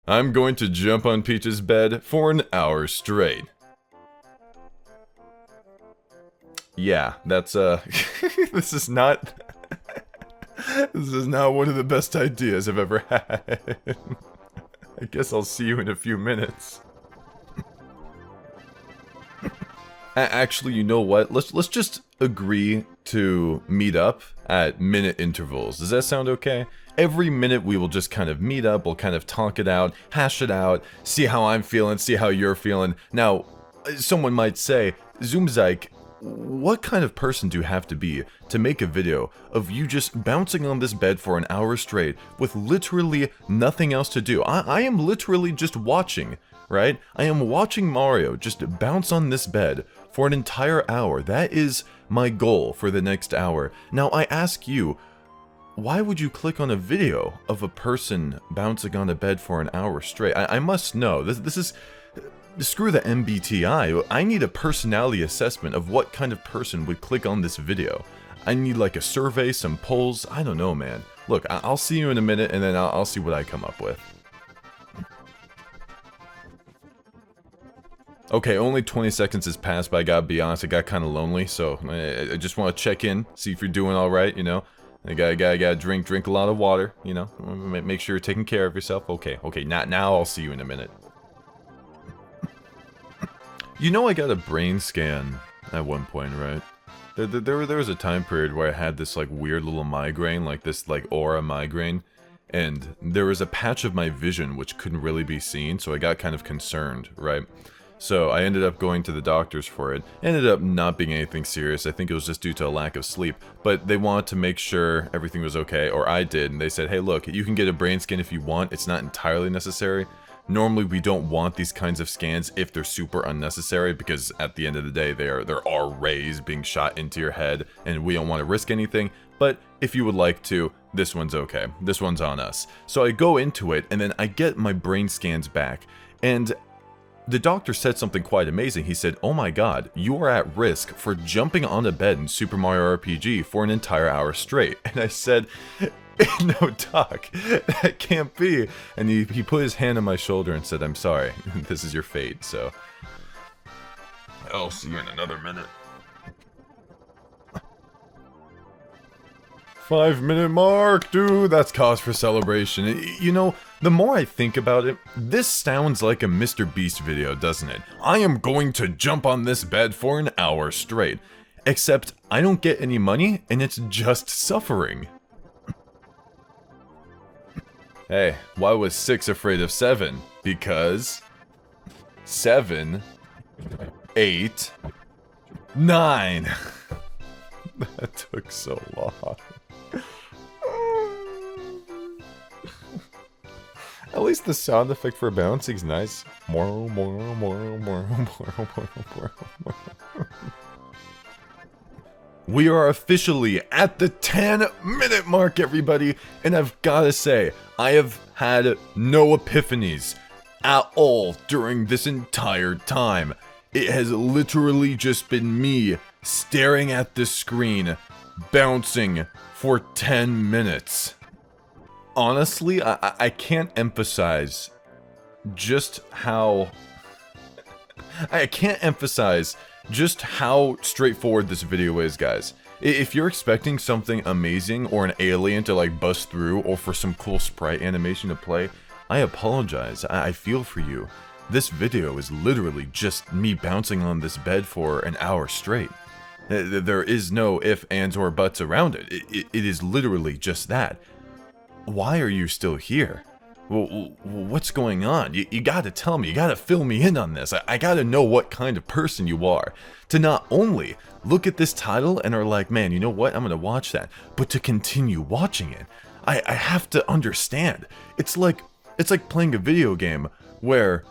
I'm going to jump on Peach's bed for an hour straight. Yeah, that's, this is not... This is not one of the best ideas I've ever had. I guess I'll see you in a few minutes. Actually, you know what? Let's just agree to meet up at minute intervals. Does that sound okay? Every minute we will just kind of meet up, we'll kind of talk it out, hash it out, see how I'm feeling, see how you're feeling. Now, someone might say, Zoomzyke, what kind of person do you have to be to make a video of you just bouncing on this bed for an hour straight with literally nothing else to do? I am literally just watching, right? I am watching Mario just bounce on this bed for an entire hour. That is my goal for the next hour. Now I ask you, why would you click on a video of a person bouncing on a bed for an hour straight? I must know. This is... Screw the MBTI, I need a personality assessment of what kind of person would click on this video. I need like a survey, some polls, I don't know, man. Look, I'll see you in a minute and then I'll see what I come up with. Okay, only 20 seconds has passed, but I gotta be honest, I got kind of lonely, so I just want to check in, see if you're doing alright, you know? I gotta drink a lot of water, you know? Make sure you're taking care of yourself. Okay, now I'll see you in a minute. You know I got a brain scan at one point, right? There was a time period where I had this like weird little migraine, like this like aura migraine, and there was a patch of my vision which couldn't really be seen, so I got kind of concerned, right? So I ended up going to the doctors for it. Ended up not being anything serious. I think it was just due to a lack of sleep, but they wanted to make sure everything was okay, or I did, and they said, hey look, you can get a brain scan if you want, it's not entirely necessary. Normally we don't want these kinds of scans if they're super unnecessary, because at the end of the day there are rays being shot into your head and we don't want to risk anything. But if you would like to, this one's okay. This one's on us. So I go into it and then I get my brain scans back, and the doctor said something quite amazing. He said, oh my god, you are at risk for jumping on a bed in Super Mario RPG for an entire hour straight. And I said, no, doc, that can't be. And he put his hand on my shoulder and said, I'm sorry, this is your fate, so I'll see you in another minute. 5-minute mark, dude, that's cause for celebration. You know, the more I think about it, this sounds like a Mr. Beast video, doesn't it? I am going to jump on this bed for an hour straight. Except, I don't get any money, and it's just suffering. Hey, why was 6 afraid of 7? Because 7, 8, 9. That took so long. At least the sound effect for bouncing's nice. We are officially at the 10-minute mark, everybody, and I've gotta say, I have had no epiphanies at all during this entire time. It has literally just been me staring at this screen, bouncing for 10 minutes. Honestly, I can't emphasize just how... I can't emphasize just how straightforward this video is, guys. If you're expecting something amazing or an alien to like bust through or for some cool sprite animation to play, I apologize. I feel for you. This video is literally just me bouncing on this bed for an hour straight. There is no ifs, ands, or buts around it. It is literally just that. Why are you still here? Well, what's going on? You gotta tell me, you gotta fill me in on this. I gotta know what kind of person you are. To not only look at this title and are like, man, you know what, I'm gonna watch that, but to continue watching it. I have to understand. It's like playing a video game where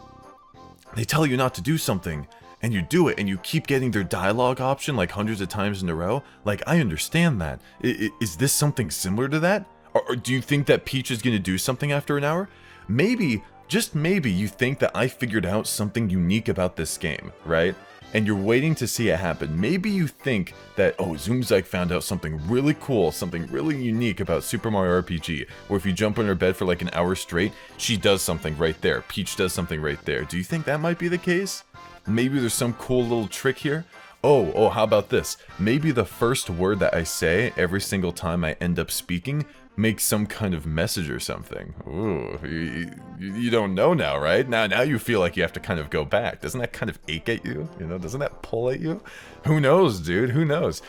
they tell you not to do something, and you do it, and you keep getting their dialogue option like hundreds of times in a row. Like, I understand that. Is this something similar to that? Or do you think that Peach is going to do something after an hour? Maybe, just maybe, you think that I figured out something unique about this game, right? and you're waiting to see it happen. Maybe you think that, oh, Zoomzyke found out something really cool, something really unique about Super Mario RPG, where if you jump on her bed for like an hour straight, she does something right there. Peach does something right there. Do you think that might be the case? Maybe there's some cool little trick here? Oh, how about this? Maybe the first word that I say every single time I end up speaking makes some kind of message or something. Ooh, you don't know now, right? Now you feel like you have to kind of go back. Doesn't that kind of ache at you? You know, doesn't that pull at you? Who knows, dude? Who knows?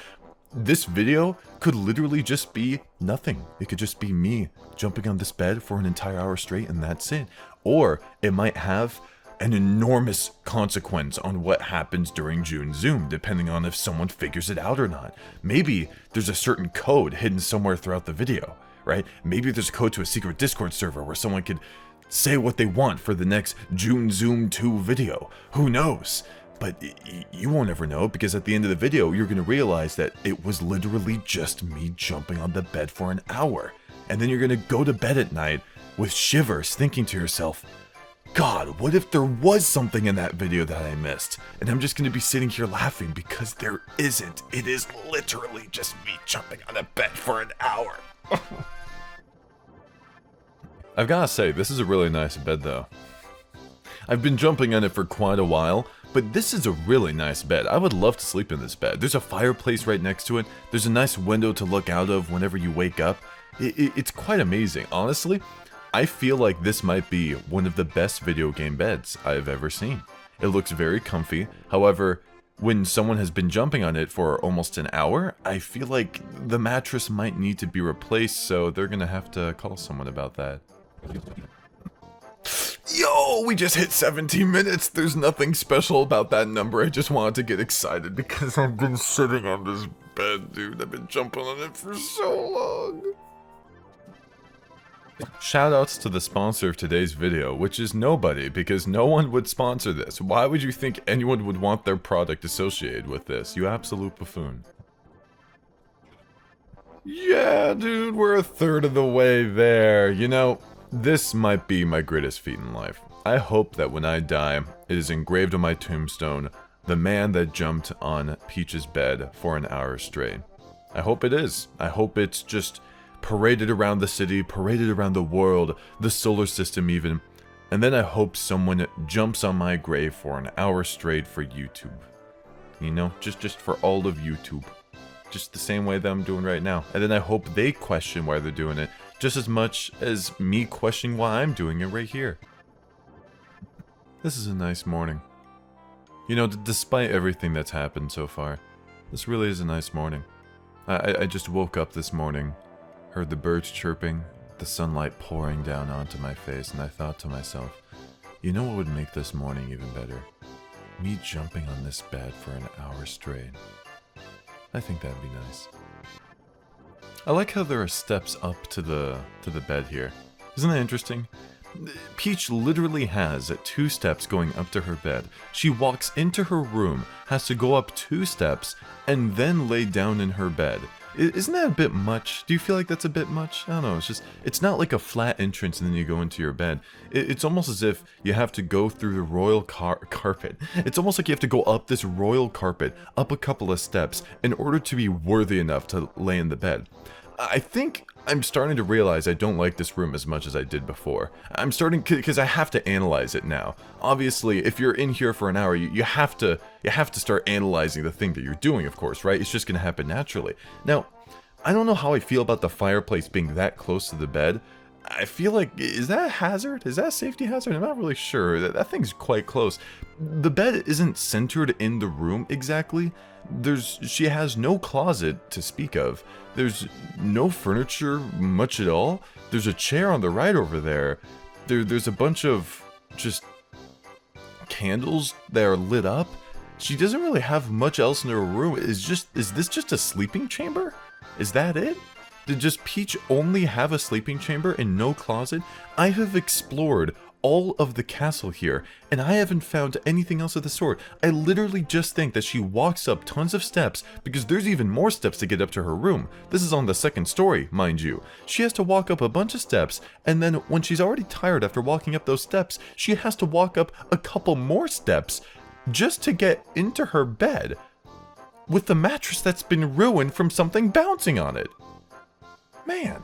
This video could literally just be nothing. It could just be me jumping on this bed for an entire hour straight and that's it. Or it might have an enormous consequence on what happens during June Zoom, depending on if someone figures it out or not. Maybe there's a certain code hidden somewhere throughout the video, right? Maybe there's a code to a secret Discord server where someone could say what they want for the next June Zoom 2 video. Who knows? But you won't ever know, because at the end of the video, you're gonna realize that it was literally just me jumping on the bed for an hour. And then you're gonna go to bed at night with shivers, thinking to yourself, God, what if there was something in that video that I missed? And I'm just gonna be sitting here laughing because there isn't. It is literally just me jumping on a bed for an hour. I've gotta say, this is a really nice bed though. I've been jumping on it for quite a while, but this is a really nice bed. I would love to sleep in this bed. There's a fireplace right next to it. There's a nice window to look out of whenever you wake up. It's quite amazing. Honestly, I feel like this might be one of the best video game beds I've ever seen. It looks very comfy. However, when someone has been jumping on it for almost an hour, I feel like the mattress might need to be replaced, so they're gonna have to call someone about that. Yo, we just hit 17 minutes. There's nothing special about that number. I just wanted to get excited because I've been sitting on this bed, dude. I've been jumping on it for so long. Shoutouts to the sponsor of today's video, which is nobody, because no one would sponsor this. Why would you think anyone would want their product associated with this? You absolute buffoon. Yeah, dude, we're a third of the way there. You know, this might be my greatest feat in life. I hope that when I die, it is engraved on my tombstone, the man that jumped on Peach's bed for an hour straight. I hope it is. I hope it's just paraded around the city, paraded around the world, the solar system even, and then I hope someone jumps on my grave for an hour straight for YouTube. You know, just for all of YouTube. Just the same way that I'm doing right now. And then I hope they question why they're doing it, just as much as me questioning why I'm doing it right here. This is a nice morning. You know, despite everything that's happened so far, this really is a nice morning. I just woke up this morning, heard the birds chirping, the sunlight pouring down onto my face, and I thought to myself, you know what would make this morning even better? Me jumping on this bed for an hour straight. I think that'd be nice. I like how there are steps up to the bed here. Isn't that interesting? Peach literally has 2 steps going up to her bed. She walks into her room, has to go up 2 steps, and then lay down in her bed. Isn't that a bit much? Do you feel like that's a bit much? I don't know, it's not like a flat entrance and then you go into your bed. It's almost as if you have to go through the royal carpet. It's almost like you have to go up this royal carpet, up a couple of steps, in order to be worthy enough to lay in the bed. I think I'm starting to realize I don't like this room as much as I did before. I'm starting, because I have to analyze it now. Obviously, if you're in here for an hour, you have to start analyzing the thing that you're doing, of course, right? It's just going to happen naturally. Now, I don't know how I feel about the fireplace being that close to the bed. I feel like, is that a hazard? Is that a safety hazard? I'm not really sure. That thing's quite close. The bed isn't centered in the room exactly. She has no closet to speak of. There's no furniture much at all. There's a chair on the right over there. There's a bunch of just candles that are lit up. She doesn't really have much else in her room. Is this just a sleeping chamber? Is that it? Did just Peach only have a sleeping chamber and no closet? I have explored all of the castle here, and I haven't found anything else of the sort. I literally just think that she walks up tons of steps, because there's even more steps to get up to her room. This is on the 2nd story, mind you. She has to walk up a bunch of steps, and then when she's already tired after walking up those steps, she has to walk up a couple more steps just to get into her bed with the mattress that's been ruined from something bouncing on it. Man.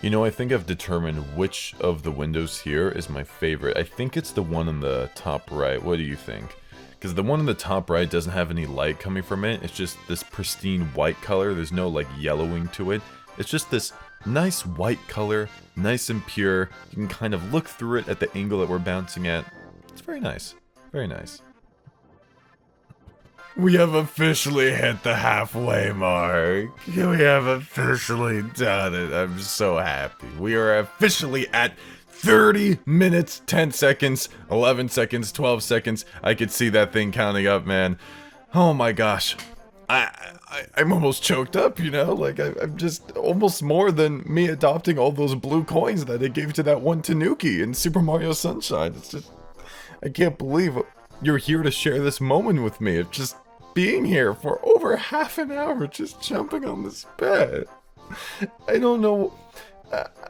You know, I think I've determined which of the windows here is my favorite. I think it's the one on the top right. What do you think? Because the one on the top right doesn't have any light coming from it. It's just this pristine white color. There's no, like, yellowing to it. It's just this nice white color, nice and pure. You can kind of look through it at the angle that we're bouncing at. It's very nice. Very nice. We have officially hit the halfway mark. We have officially done it. I'm so happy. We are officially at 30 minutes, 10 seconds, 11 seconds, 12 seconds. I could see that thing counting up, man. Oh my gosh. I'm almost choked up, you know? Like, I'm just almost more than me adopting all those blue coins that I gave to that one Tanuki in Super Mario Sunshine. It's just, I can't believe you're here to share this moment with me. It's just being here for over half an hour, just jumping on this bed. I don't know.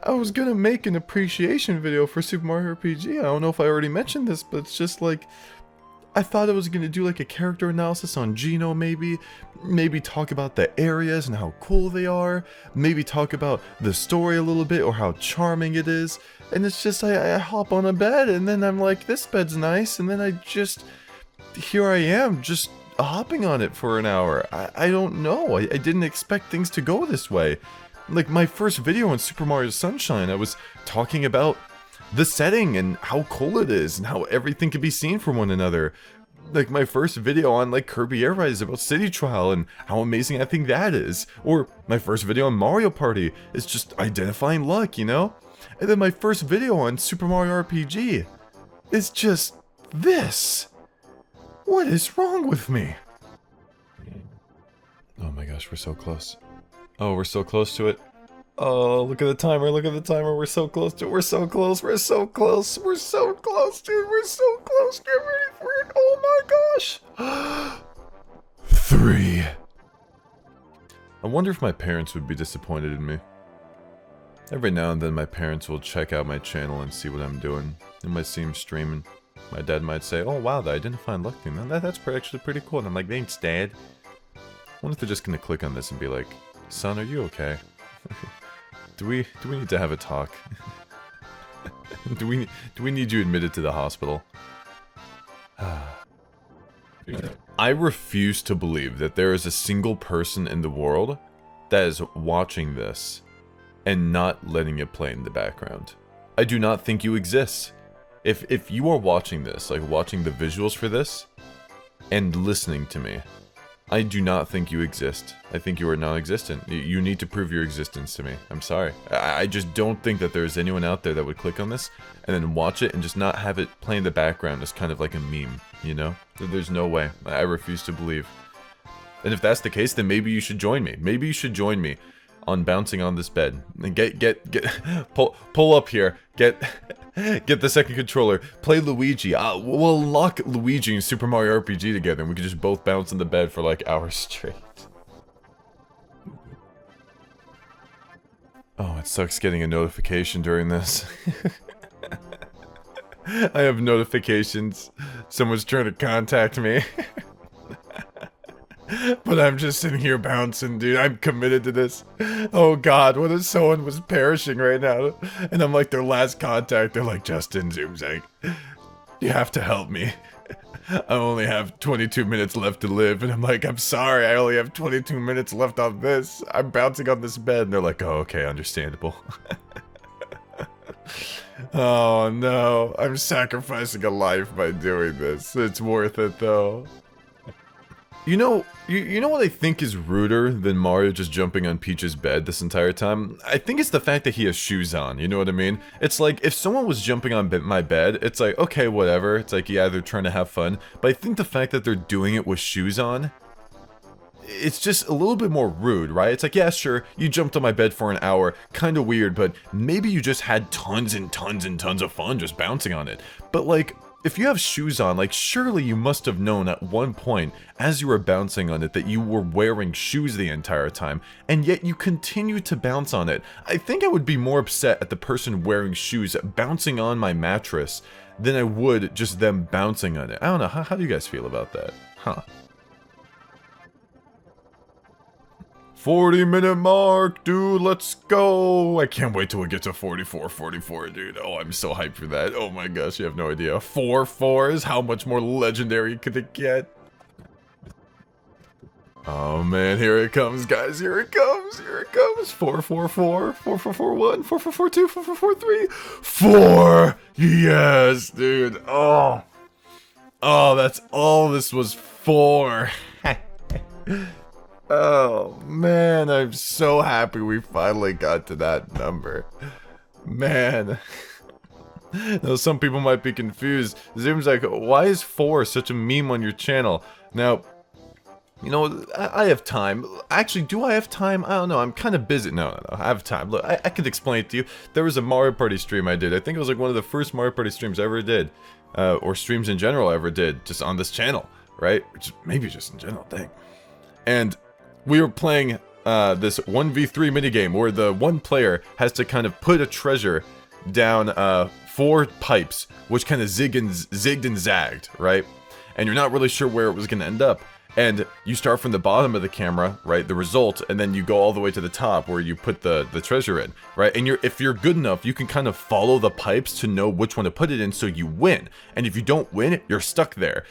I was gonna make an appreciation video for Super Mario RPG. I don't know if I already mentioned this, but it's just like, I thought I was gonna do like a character analysis on Geno, maybe talk about the areas and how cool they are, maybe talk about the story a little bit or how charming it is. And it's just, I hop on a bed and then I'm like, this bed's nice, and then here I am, just hopping on it for an hour. I don't know. I didn't expect things to go this way. Like, my first video on Super Mario Sunshine, I was talking about the setting and how cool it is and how everything can be seen from one another. Like, my first video on, like, Kirby Air Ride is about City Trial and how amazing I think that is. Or my first video on Mario Party is just identifying luck, you know? And then my first video on Super Mario RPG is just this. What is wrong with me? Oh my gosh, we're so close. Oh, we're so close to it. Oh, look at the timer, we're so close to it, we're so close, we're so close, we're so close, dude, we're so close, get ready for it, oh my gosh! 3. I wonder if my parents would be disappointed in me. Every now and then my parents will check out my channel and see what I'm doing. They might see him streaming. My dad might say, oh wow, the identifying luck thing, that's actually pretty cool. And I'm like, thanks, Dad. I wonder if they're just gonna click on this and be like, son, are you okay? do we need to have a talk? do we need you admitted to the hospital? I refuse to believe that there is a single person in the world that is watching this and not letting it play in the background. I do not think you exist. If you are watching this, like watching the visuals for this, and listening to me, I do not think you exist. I think you are non-existent. You need to prove your existence to me. I'm sorry. I just don't think that there's anyone out there that would click on this and then watch it and just not have it play in the background as kind of like a meme, you know? There's no way. I refuse to believe. And if that's the case, then maybe you should join me. Maybe you should join me on bouncing on this bed. And pull up here. Get the second controller. Play Luigi. We'll lock Luigi and Super Mario RPG together and we can just both bounce on the bed for like hours straight. Oh, it sucks getting a notification during this. I have notifications. Someone's trying to contact me. But I'm just sitting here bouncing, dude. I'm committed to this. Oh god, what if someone was perishing right now? And I'm like their last contact. They're like, Justin Zoomzang, you have to help me. I only have 22 minutes left to live. And I'm like, I'm sorry, I only have 22 minutes left on this. I'm bouncing on this bed. And they're like, oh, okay, understandable. Oh no, I'm sacrificing a life by doing this. It's worth it though. You know what I think is ruder than Mario just jumping on Peach's bed this entire time? I think it's the fact that he has shoes on, you know what I mean? It's like, if someone was jumping on my bed, it's like, okay, whatever. It's like, yeah, they're trying to have fun. But I think the fact that they're doing it with shoes on, it's just a little bit more rude, right? It's like, yeah, sure, you jumped on my bed for an hour, kinda weird, but maybe you just had tons and tons and tons of fun just bouncing on it. But like, if you have shoes on, like, surely you must have known at one point, as you were bouncing on it, that you were wearing shoes the entire time, and yet you continue to bounce on it. I think I would be more upset at the person wearing shoes bouncing on my mattress than I would just them bouncing on it. I don't know, how do you guys feel about that? Huh. 40-minute mark, dude, let's go. I can't wait till we get to 44, dude. Oh, I'm so hyped for that. Oh my gosh, you have no idea. 4 4s, how much more legendary could it get? Oh man, here it comes, guys. Here it comes. 444, 4441, 4442, 4443. 4! Yes, dude. Oh, that's all this was for. Oh man, I'm so happy we finally got to that number. Man. Now, some people might be confused. Zoom's like, why is 4 such a meme on your channel? Now, you know, I have time. Actually, do I have time? I don't know. I'm kind of busy. No, I have time. Look, I could explain it to you. There was a Mario Party stream I did. I think it was like one of the first Mario Party streams I ever did. Or streams in general I ever did. Just on this channel, right? Maybe just in general, dang. And we were playing this 1v3 minigame where the one player has to kind of put a treasure down 4 pipes, which kind of zigged and zagged, right? And you're not really sure where it was going to end up. And you start from the bottom of the camera, right, the result, and then you go all the way to the top where you put the treasure in, right? And if you're good enough, you can kind of follow the pipes to know which one to put it in so you win. And if you don't win, you're stuck there.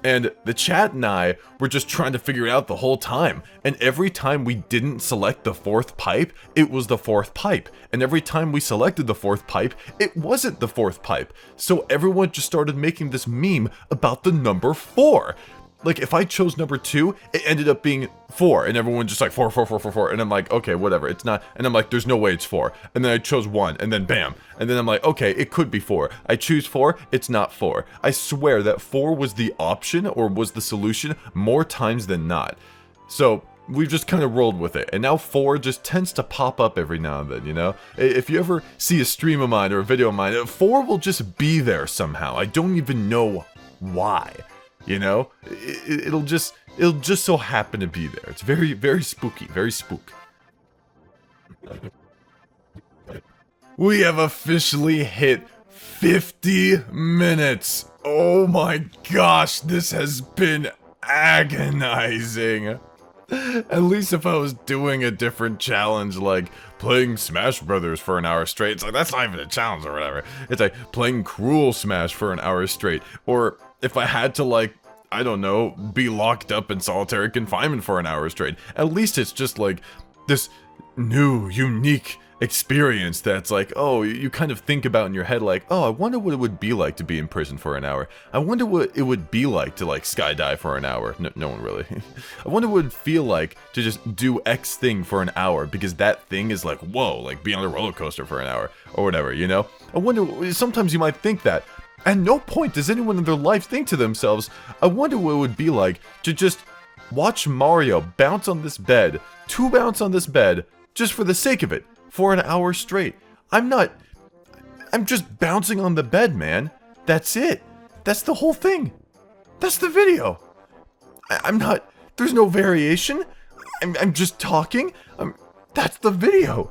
And the chat and I were just trying to figure it out the whole time. And every time we didn't select the 4th pipe, it was the 4th pipe. And every time we selected the 4th pipe, it wasn't the 4th pipe. So everyone just started making this meme about the number 4. Like, if I chose number 2, it ended up being 4, and everyone just like, 4, 4, 4, 4, 4, and I'm like, okay, whatever, it's not, and I'm like, there's no way it's 4, and then I chose 1, and then bam, and then I'm like, okay, it could be 4, I choose 4, it's not 4. I swear that 4 was the option, or was the solution, more times than not. So, we've just kind of rolled with it, and now 4 just tends to pop up every now and then, you know? If you ever see a stream of mine, or a video of mine, 4 will just be there somehow. I don't even know why. You know, it'll just so happen to be there. It's very, very spooky, very spook. We have officially hit 50 minutes. Oh my gosh, this has been agonizing. At least if I was doing a different challenge, like playing Smash Brothers for an hour straight, it's like, that's not even a challenge or whatever. It's like playing Cruel Smash for an hour straight. Or if I had to, like, I don't know, be locked up in solitary confinement for an hour straight. At least it's just like this new, unique experience that's like, oh, you kind of think about in your head like, oh, I wonder what it would be like to be in prison for an hour. I wonder what it would be like to, like, skydive for an hour. No one really. I wonder what it would feel like to just do X thing for an hour, because that thing is like, whoa, like be on a roller coaster for an hour or whatever, you know? I wonder, sometimes you might think that. At no point does anyone in their life think to themselves, I wonder what it would be like to just watch Mario bounce on this bed, 2 bounce on this bed, just for the sake of it, for an hour straight. I'm just bouncing on the bed, man. That's it. That's the whole thing. That's the video. I'm not, there's no variation. I'm just talking. That's the video.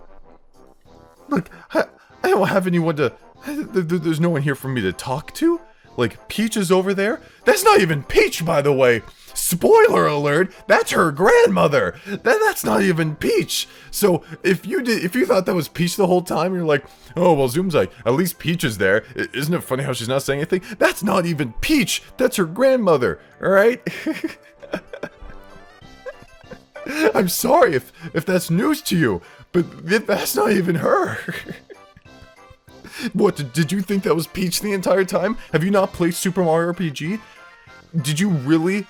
Look, I don't have anyone to... There's no one here for me to talk to? Like, Peach is over there? That's not even Peach, by the way! Spoiler alert! That's her grandmother! That's not even Peach! So, if you thought that was Peach the whole time, you're like, oh, well, Zoom's like, at least Peach is there. Isn't it funny how she's not saying anything? That's not even Peach! That's her grandmother, alright? I'm sorry if that's news to you, but that's not even her. What, did you think that was Peach the entire time? Have you not played Super Mario RPG? Did you really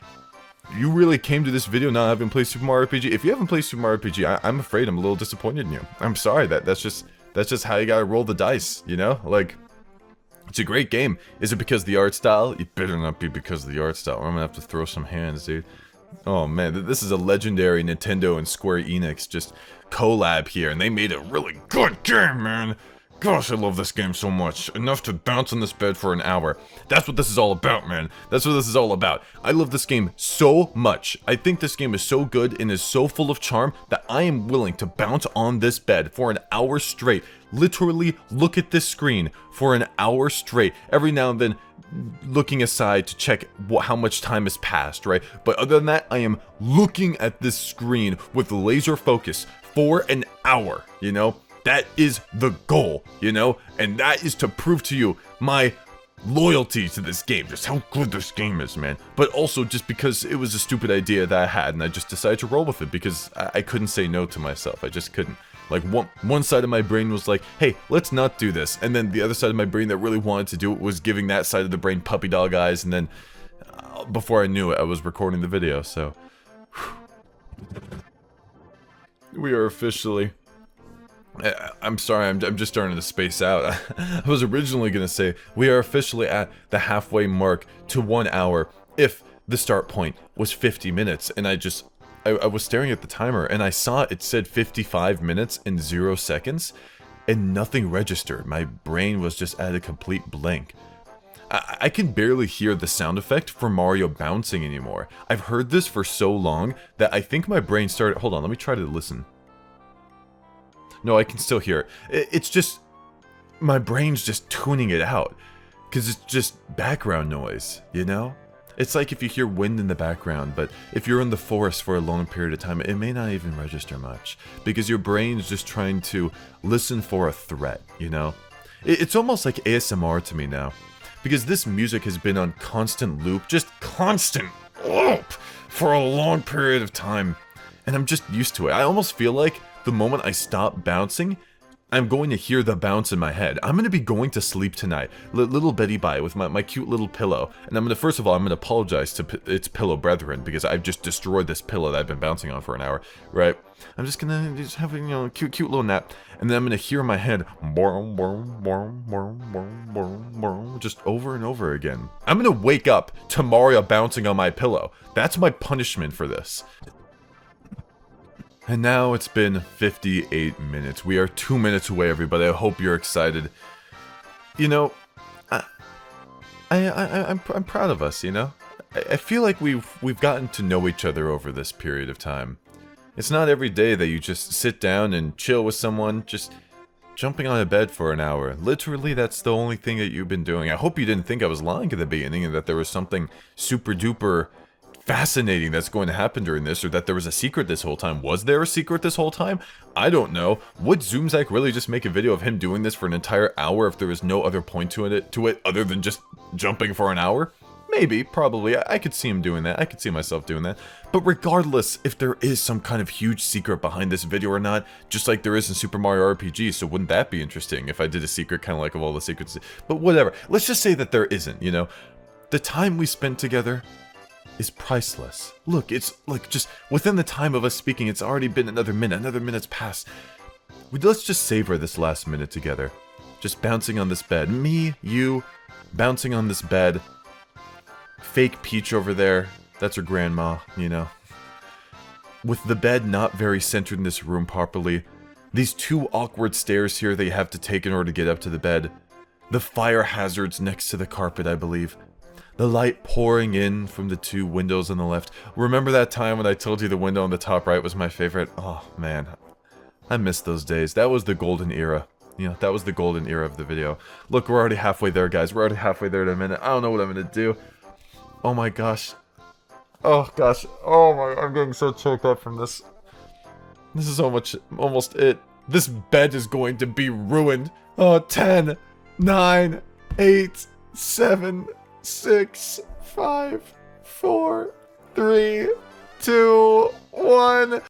came to this video not having played Super Mario RPG? If you haven't played Super Mario RPG, I'm afraid I'm a little disappointed in you. I'm sorry, that's just how you gotta roll the dice, you know? Like, it's a great game. Is it because of the art style? It better not be because of the art style, or I'm gonna have to throw some hands, dude. Oh man, this is a legendary Nintendo and Square Enix just collab here, and they made a really good game, man. gosh, I love this game so much. Enough to bounce on this bed for an hour. That's what this is all about, man. That's what this is all about. I love this game so much. I think this game is so good and is so full of charm that I am willing to bounce on this bed for an hour straight. Literally look at this screen for an hour straight. Every now and then looking aside to check how much time has passed, right? But other than that, I am looking at this screen with laser focus for an hour, you know? That is the goal, you know? And that is to prove to you my loyalty to this game, just how good this game is, man. But also just because it was a stupid idea that I had and I just decided to roll with it because I couldn't say no to myself. I just couldn't. Like, one side of my brain was like, hey, let's not do this. And then the other side of my brain that really wanted to do it was giving that side of the brain puppy dog eyes. And then, before I knew it, I was recording the video, so. We are officially... I'm sorry, I'm just starting to space out. I was originally going to say, we are officially at the halfway mark to 1 hour if the start point was 50 minutes. And I was staring at the timer and I saw it said 55 minutes and 0 seconds and nothing registered. My brain was just at a complete blank. I can barely hear the sound effect for Mario bouncing anymore. I've heard this for so long that I think my brain started... Hold on, let me try to listen. No, I can still hear it. It's just... my brain's just tuning it out. Because it's just background noise, you know? It's like if you hear wind in the background, but if you're in the forest for a long period of time, it may not even register much. Because your brain's just trying to listen for a threat, you know? It's almost like ASMR to me now. Because this music has been on constant loop, just constant loop, for a long period of time. And I'm just used to it. I almost feel like the moment I stop bouncing, I'm going to hear the bounce in my head. I'm going to be going to sleep tonight, little Betty Bye, with my cute little pillow. And I'm going to, first of all, I'm going to apologize to its pillow brethren, because I've just destroyed this pillow that I've been bouncing on for an hour, right? I'm just going to have a, you know, cute little nap. And then I'm going to hear in my head, just over and over again. I'm going to wake up to Mario bouncing on my pillow. That's my punishment for this. And now it's been 58 minutes. We are 2 minutes away, everybody. I hope you're excited. You know, I'm proud of us, you know? I feel like we've gotten to know each other over this period of time. It's not every day that you just sit down and chill with someone, just jumping on a bed for an hour. Literally, that's the only thing that you've been doing. I hope you didn't think I was lying at the beginning and that there was something super duper fascinating that's going to happen during this, or that there was a secret this whole time. Was there a secret this whole time? I don't know. Would Zoomzak really just make a video of him doing this for an entire hour if there was no other point to it other than just jumping for an hour? Maybe, probably. I could see him doing that. I could see myself doing that. But regardless, if there is some kind of huge secret behind this video or not, just like there is in Super Mario RPG, so wouldn't that be interesting if I did a secret kind of like of all the secrets? But whatever. Let's just say that there isn't, you know? The time we spent together is priceless. Look, it's like just within the time of us speaking, it's already been another minute's passed. Let's just savor this last minute together. Just bouncing on this bed. Me, you, bouncing on this bed. Fake Peach over there. That's her grandma, you know. With the bed not very centered in this room properly. These two awkward stairs here that you have to take in order to get up to the bed. The fire hazards next to the carpet, I believe. The light pouring in from the two windows on the left. Remember that time when I told you the window on the top right was my favorite? Oh, man. I miss those days. That was the golden era. You know, that was the golden era of the video. Look, we're already halfway there, guys. We're already halfway there in a minute. I don't know what I'm gonna do. Oh my gosh. Oh gosh. Oh my, I'm getting so choked up from this. This is almost it. This bed is going to be ruined. Oh, 10, 9, 8, 7... 6, 5, 4, 3, 2, 1.